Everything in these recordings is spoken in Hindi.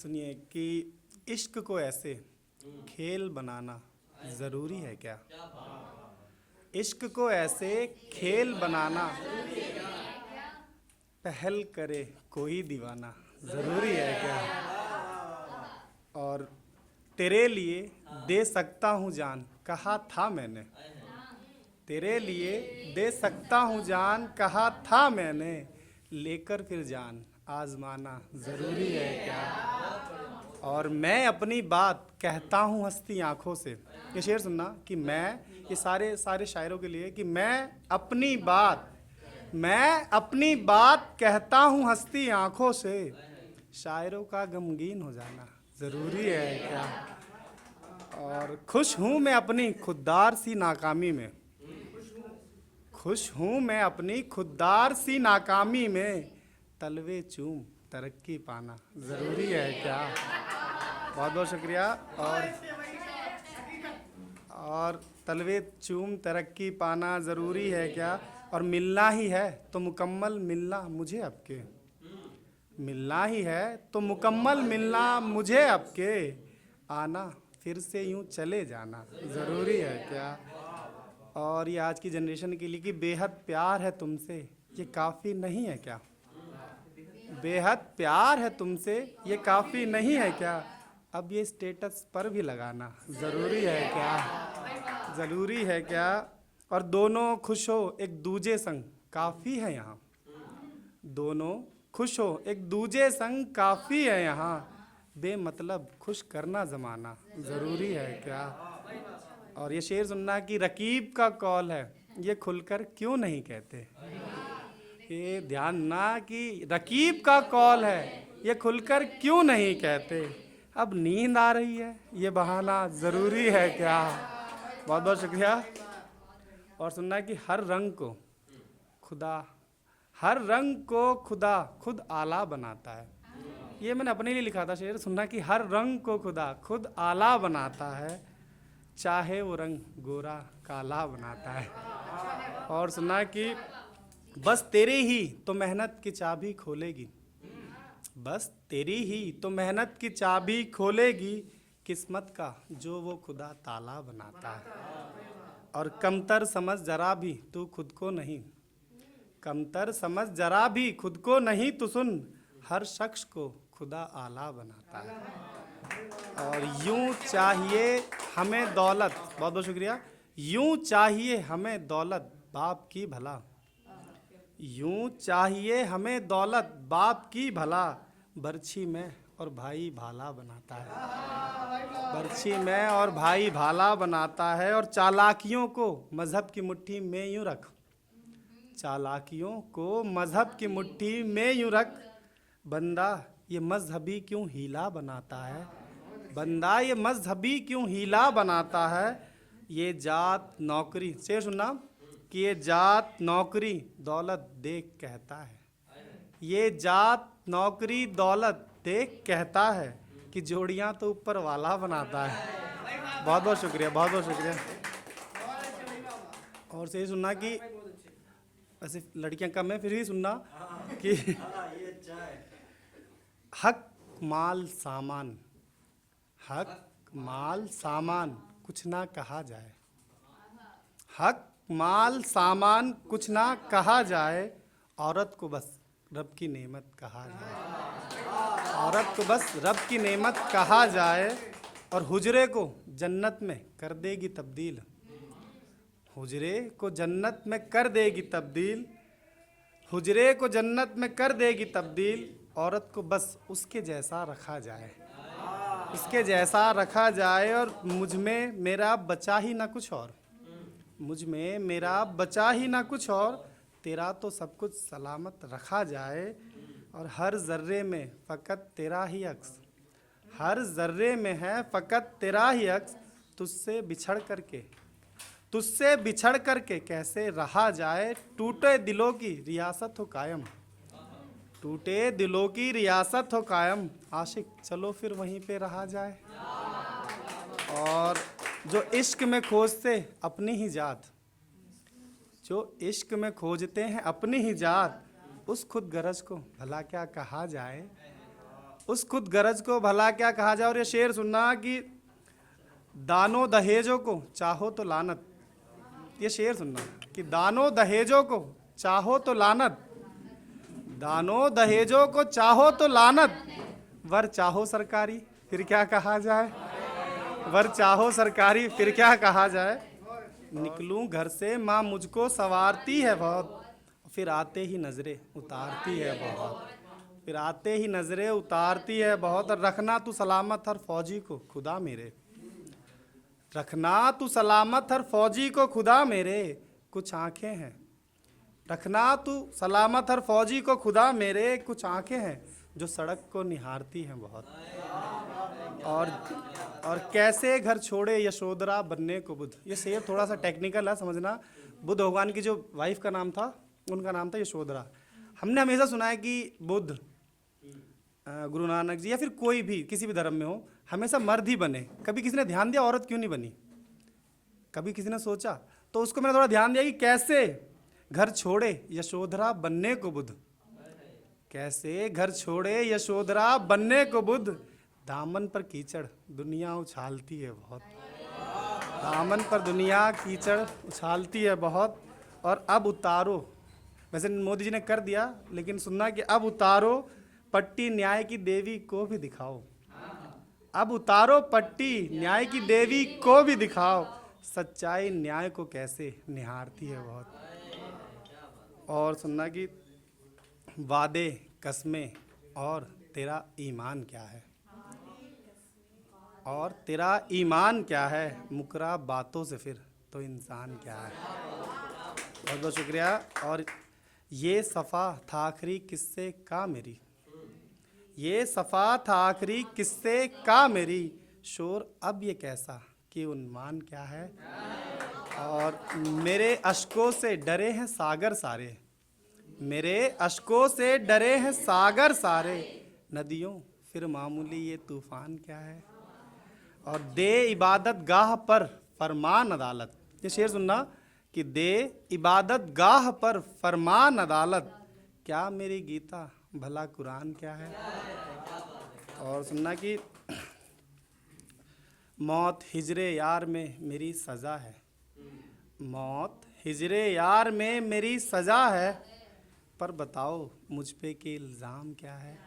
सुनिए कि इश्क को ऐसे खेल बनाना ज़रूरी है क्या? इश्क को ऐसे खेल बनाना पहल करे कोई दीवाना ज़रूरी है क्या? और तेरे लिए दे सकता हूँ जान कहा था मैंने, तेरे लिए दे सकता हूँ जान कहा था मैंने, लेकर फिर जान आजमाना ज़रूरी है क्या? और मैं अपनी बात कहता हूँ हंसती आँखों से। ये शेर सुनना कि मैं, ये सारे सारे शायरों के लिए कि मैं अपनी बात कहता हूँ हंसती आँखों से, शायरों का गमगीन हो जाना ज़रूरी है क्या? और खुश हूँ मैं अपनी खुददार सी नाकामी में, खुश हूँ मैं अपनी खुददार सी नाकामी में, तलवे चूम तरक्की पाना ज़रूरी है क्या? बहुत बहुत शुक्रिया। और तलवे चूम तरक्की पाना ज़रूरी है क्या? और मिलना ही है तो मुकम्मल मिलना मुझे आपके, मिलना ही है तो मुकम्मल मिलना मुझे आपके, आना फिर से यूं चले जाना ज़रूरी है क्या? और ये आज की जनरेशन के लिए कि बेहद प्यार है तुमसे ये काफ़ी नहीं है क्या? बेहद प्यार है तुमसे ये काफ़ी नहीं है क्या? अब ये स्टेटस पर भी लगाना ज़रूरी है क्या? ज़रूरी है क्या? और दोनों खुश हो एक दूजे संग काफ़ी है यहाँ, दोनों खुश हो एक दूजे संग काफ़ी है यहाँ, बेमतलब खुश करना ज़माना ज़रूरी है क्या? और ये शेर सुनना कि रकीब का कॉल है ये खुलकर क्यों नहीं कहते, ये ध्यान ना कि रकीब का कॉल है ये खुलकर क्यों नहीं कहते, अब नींद आ रही है ये बहाना ज़रूरी है क्या? बहुत बहुत शुक्रिया। और सुनना कि हर रंग को खुदा खुद आला बनाता है। ये मैंने अपने लिए लिखा था शेर, सुनना कि हर रंग को खुदा खुद आला बनाता है, चाहे वो रंग गोरा काला बनाता है। और सुनना कि बस तेरी ही तो मेहनत की चाबी खोलेगी, बस तेरी ही तो मेहनत की चाबी खोलेगी, किस्मत का जो वो खुदा ताला बनाता है। और कमतर समझ जरा भी तू खुद को नहीं, कमतर समझ जरा भी खुद को नहीं तो सुन, हर शख्स को खुदा आला बनाता है। और यूं चाहिए हमें दौलत, बहुत बहुत शुक्रिया, यूं चाहिए हमें दौलत बाप की भला, यूं चाहिए हमें दौलत बाप की भला, बर्छी में और भाई भाला बनाता है, बर्छी में और भाई भाला बनाता है। और चालाकियों को मजहब की मुट्ठी में यूं रख, चालाकियों को मजहब की मुट्ठी में यूं रख, बंदा ये मजहबी क्यों हीला बनाता है, बंदा ये मजहबी क्यों हीला बनाता है, ये जात नौकरी से सुनना कि ये जात नौकरी दौलत देख कहता है, ये जात नौकरी दौलत देख कहता है, कि जोड़ियां तो ऊपर वाला बनाता है। बहुत बहुत शुक्रिया, बहुत बहुत शुक्रिया। और से सुनना कि ऐसे लड़कियां कम है फिर भी सुनना कि हक माल सामान, हक माल सामान कुछ ना कहा जाए, हक माल सामान कुछ ना कहा जाए, औरत को बस रब की नेमत कहा जाए, औरत को बस रब की नेमत कहा जाए। और हुजरे को जन्नत में कर देगी तब्दील, हुजरे को जन्नत में कर देगी तब्दील, हुजरे को जन्नत में कर देगी तब्दील, औरत को बस उसके जैसा रखा जाए, उसके जैसा रखा जाए। और मुझ में मेरा बचा ही ना कुछ और, मुझ में मेरा बचा ही ना कुछ और, तेरा तो सब कुछ सलामत रखा जाए। और हर जर्रे में फ़कत तेरा ही अक्स, हर जर्रे में है फ़कत तेरा ही अक्स, तुझसे बिछड़ करके कैसे रहा जाए, टूटे दिलों की रियासत हो कायम, टूटे दिलों की रियासत हो कायम, आशिक चलो फिर वहीं पे रहा जाए। और जो इश्क में खोजते अपनी ही जात, जो इश्क में खोजते हैं अपनी ही जात, उस खुद गरज को भला क्या कहा जाए। उस खुद गरज को भला क्या कहा जाए। और ये शेर सुनना कि दानो दहेजों को चाहो तो लानत, ये शेर सुनना कि दानो दहेजों को चाहो तो लानत, दानो दहेजों को चाहो तो लानत, वर चाहो सरकारी फिर क्या कहा जाए, वर चाहो सरकारी फिर क्या कहा जाए। निकलूं घर से माँ मुझको सवारती है बहुत, फिर आते ही नजरें उतारती है बहुत, फिर आते ही नजरें उतारती है बहुत। और रखना तू सलामत हर फौजी को खुदा मेरे, रखना तू सलामत हर फौजी को खुदा मेरे, कुछ आंखें हैं, रखना तू सलामत हर फौजी को खुदा मेरे, कुछ आंखें हैं जो सड़क को निहारती हैं बहुत। और कैसे घर छोड़े यशोधरा बनने को बुद्ध, ये शेर थोड़ा सा टेक्निकल है समझना। बुद्ध भगवान की जो वाइफ का नाम था उनका नाम था यशोधरा। हमने हमेशा सुना है कि बुद्ध, गुरु नानक जी या फिर कोई भी किसी भी धर्म में हो, हमेशा मर्द ही बने। कभी किसी ने ध्यान दिया औरत क्यों नहीं बनी? कभी किसी ने सोचा? तो उसको मैंने थोड़ा ध्यान दिया कि कैसे घर छोड़े यशोधरा बनने को बुद्ध, कैसे घर छोड़े यशोधरा बनने को बुद्ध, दामन पर कीचड़ दुनिया उछालती है बहुत, दामन पर दुनिया कीचड़ उछालती है बहुत। और अब उतारो, वैसे मोदी जी ने कर दिया लेकिन सुनना कि अब उतारो पट्टी न्याय की देवी को भी दिखाओ, अब उतारो पट्टी न्याय की देवी को भी दिखाओ, सच्चाई न्याय को कैसे निहारती है बहुत। और सुनना कि वादे कसमें और तेरा ईमान क्या है, और तेरा ईमान क्या है, मुकरा बातों से फिर तो इंसान क्या है। बहुत बहुत शुक्रिया। और ये सफ़ा था आखिरी किस्से का मेरी, ये सफ़ा था आखिरी किस्से का मेरी, शोर अब ये कैसा कि उन्मान क्या है। और मेरे अश्कों से डरे हैं सागर सारे, मेरे अश्कों से डरे हैं सागर सारे, नदियों फिर मामूली ये तूफान क्या है। और दे इबादत गाह पर फरमान अदालत, ये शेर सुनना कि दे इबादत गाह पर फरमान अदालत, क्या मेरी गीता भला कुरान क्या है। और सुनना कि मौत हिजरे यार में मेरी सज़ा है, मौत हिजरे यार में मेरी सज़ा है, पर बताओ मुझ पे के इल्ज़ाम क्या है।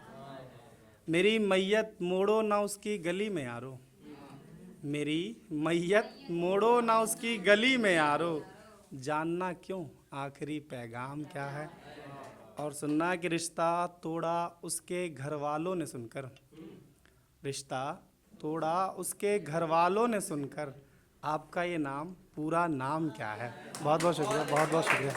मेरी मैयत मोड़ो ना उसकी गली में यारो, मेरी मैयत मोड़ो ना उसकी गली में यारो, जानना क्यों आखिरी पैगाम क्या है। और सुनना कि रिश्ता तोड़ा उसके घर वालों ने सुनकर, रिश्ता तोड़ा उसके घर वालों ने सुनकर, आपका ये नाम पूरा नाम क्या है। बहुत बहुत शुक्रिया, बहुत बहुत शुक्रिया।